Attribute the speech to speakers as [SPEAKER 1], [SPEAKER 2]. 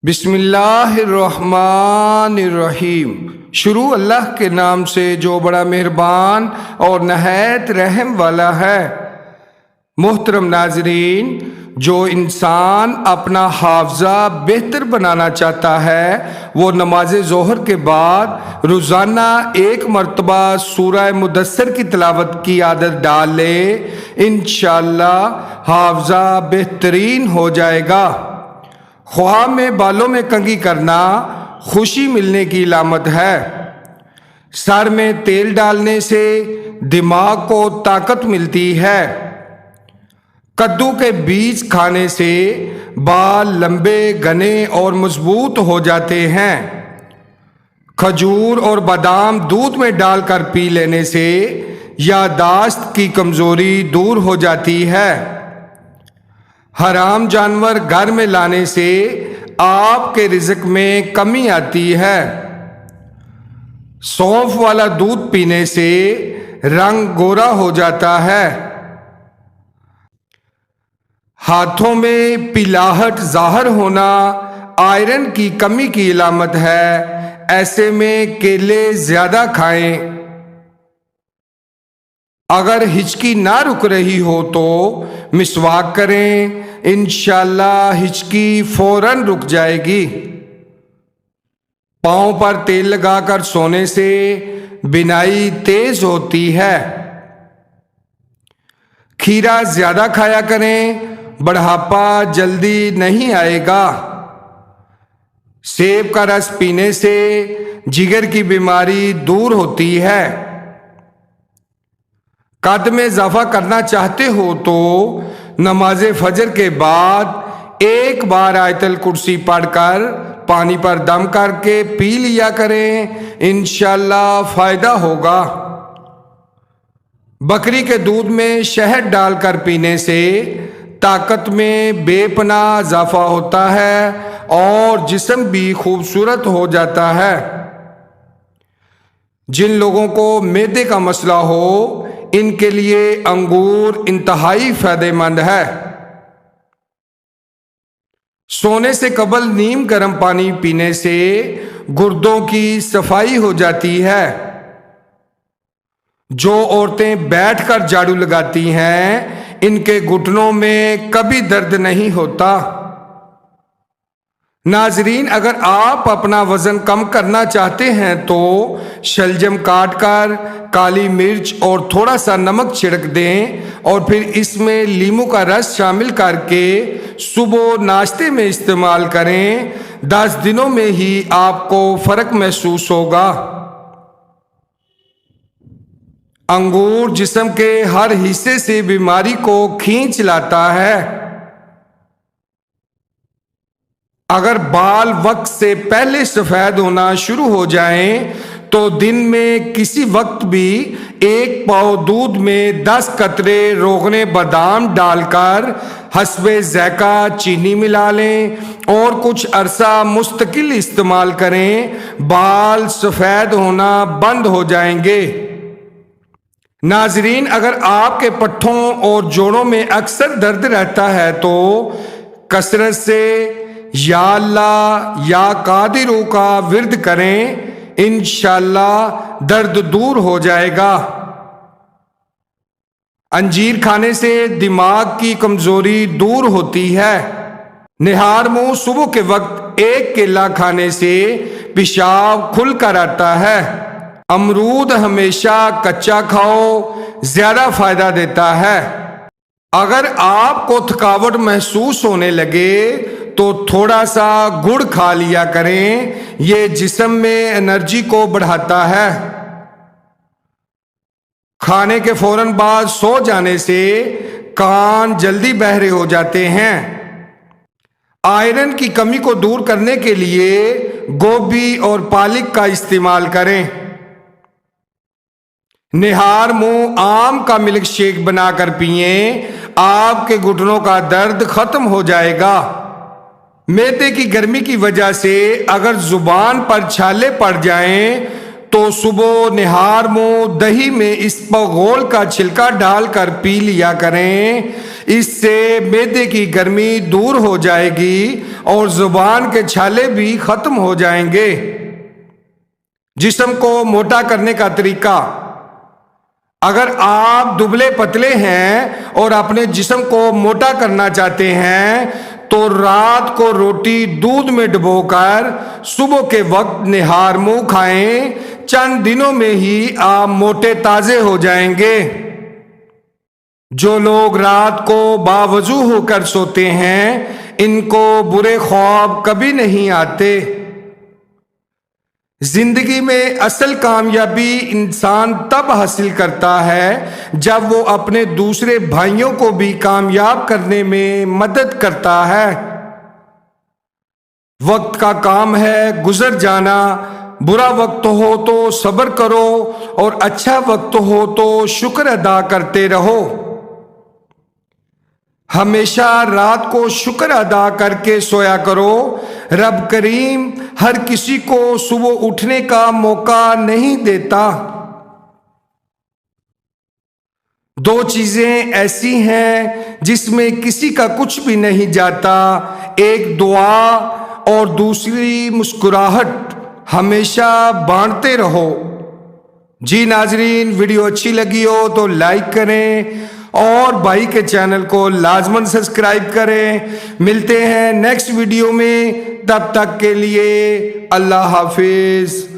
[SPEAKER 1] بسم اللہ الرحمن الرحیم۔ شروع اللہ کے نام سے جو بڑا مہربان اور نہایت رحم والا ہے۔ محترم ناظرین، جو انسان اپنا حافظہ بہتر بنانا چاہتا ہے وہ نماز ظہر کے بعد روزانہ 1 مرتبہ سورہ مدثر کی تلاوت کی عادت ڈال لے، انشاءاللہ حافظہ بہترین ہو جائے گا۔ خواہ میں بالوں میں کنگھی کرنا خوشی ملنے کی علامت ہے۔ سر میں تیل ڈالنے سے دماغ کو طاقت ملتی ہے۔ کدو کے بیج کھانے سے بال لمبے گھنے اور مضبوط ہو جاتے ہیں۔ کھجور اور بادام دودھ میں ڈال کر پی لینے سے یادداشت کی کمزوری دور ہو جاتی ہے۔ حرام جانور گھر میں لانے سے آپ کے رزق میں کمی آتی ہے۔ سونف والا دودھ پینے سے رنگ گورا ہو جاتا ہے۔ ہاتھوں میں پیلاہٹ ظاہر ہونا آئرن کی کمی کی علامت ہے، ایسے میں کیلے زیادہ کھائیں۔ اگر ہچکی نہ رک رہی ہو تو مسواک کریں، انشاءاللہ ہچکی فوراً رک جائے گی۔ پاؤں پر تیل لگا کر سونے سے بینائی تیز ہوتی ہے۔ کھیرا زیادہ کھایا کریں، بڑھاپا جلدی نہیں آئے گا۔ سیب کا رس پینے سے جگر کی بیماری دور ہوتی ہے۔ قد میں اضافہ کرنا چاہتے ہو تو نماز فجر کے بعد 1 بار آیت الکرسی پڑھ کر پانی پر دم کر کے پی لیا کریں، انشاءاللہ فائدہ ہوگا۔ بکری کے دودھ میں شہد ڈال کر پینے سے طاقت میں بے پناہ اضافہ ہوتا ہے اور جسم بھی خوبصورت ہو جاتا ہے۔ جن لوگوں کو معدے کا مسئلہ ہو ان کے لیے انگور انتہائی فائدہ مند ہے۔ سونے سے قبل نیم گرم پانی پینے سے گردوں کی صفائی ہو جاتی ہے۔ جو عورتیں بیٹھ کر جھاڑو لگاتی ہیں ان کے گھٹنوں میں کبھی درد نہیں ہوتا۔ ناظرین، اگر آپ اپنا وزن کم کرنا چاہتے ہیں تو شلجم کاٹ کر کالی مرچ اور تھوڑا سا نمک چھڑک دیں اور پھر اس میں لیموں کا رس شامل کر کے صبح ناشتے میں استعمال کریں۔ 10 دنوں میں ہی آپ کو فرق محسوس ہوگا۔ انگور جسم کے ہر حصے سے بیماری کو کھینچ لاتا ہے۔ اگر بال وقت سے پہلے سفید ہونا شروع ہو جائیں تو دن میں کسی وقت بھی 1 پاؤ دودھ میں 10 قطرے روغن بادام ڈال کر حسب ذائقہ چینی ملا لیں اور کچھ عرصہ مستقل استعمال کریں، بال سفید ہونا بند ہو جائیں گے۔ ناظرین، اگر آپ کے پٹھوں اور جوڑوں میں اکثر درد رہتا ہے تو کثرت سے یا اللہ یا قادروں کا ورد کریں، انشاءاللہ درد دور ہو جائے گا۔ انجیر کھانے سے دماغ کی کمزوری دور ہوتی ہے۔ نہار منہ صبح کے وقت 1 کیلا کھانے سے پیشاب کھل کر آتا ہے۔ امرود ہمیشہ کچا کھاؤ، زیادہ فائدہ دیتا ہے۔ اگر آپ کو تھکاوٹ محسوس ہونے لگے تو تھوڑا سا گڑ کھا لیا کریں، یہ جسم میں انرجی کو بڑھاتا ہے۔ کھانے کے فوراً بعد سو جانے سے کان جلدی بہرے ہو جاتے ہیں۔ آئرن کی کمی کو دور کرنے کے لیے گوبھی اور پالک کا استعمال کریں۔ نہار منہ آم کا ملک شیک بنا کر پئیں، آپ کے گھٹنوں کا درد ختم ہو جائے گا۔ معدے کی گرمی کی وجہ سے اگر زبان پر چھالے پڑ جائیں تو صبح نہار منہ دہی میں اسپغول کا چھلکا ڈال کر پی لیا کریں۔ اس سے معدے کی گرمی دور ہو جائے گی اور زبان کے چھالے بھی ختم ہو جائیں گے۔ جسم کو موٹا کرنے کا طریقہ: اگر آپ دبلے پتلے ہیں اور اپنے جسم کو موٹا کرنا چاہتے ہیں تو رات کو روٹی دودھ میں ڈبو کر صبح کے وقت نہار منہ کھائیں۔ چند دنوں میں ہی آپ موٹے تازے ہو جائیں گے۔ جو لوگ رات کو باوضو ہو کر سوتے ہیں ان کو برے خواب کبھی نہیں آتے۔ زندگی میں اصل کامیابی انسان تب حاصل کرتا ہے جب وہ اپنے دوسرے بھائیوں کو بھی کامیاب کرنے میں مدد کرتا ہے۔ وقت کا کام ہے گزر جانا۔ برا وقت ہو تو صبر کرو اور اچھا وقت ہو تو شکر ادا کرتے رہو۔ ہمیشہ رات کو شکر ادا کر کے سویا کرو۔ رب کریم ہر کسی کو صبح اٹھنے کا موقع نہیں دیتا۔ دو چیزیں ایسی ہیں جس میں کسی کا کچھ بھی نہیں جاتا، ایک دعا اور دوسری مسکراہٹ۔ ہمیشہ بانٹتے رہو۔ جی ناظرین، ویڈیو اچھی لگی ہو تو لائک کریں اور بھائی کے چینل کو لازماً سبسکرائب کریں۔ ملتے ہیں نیکسٹ ویڈیو میں، تب تک کے لیے اللہ حافظ۔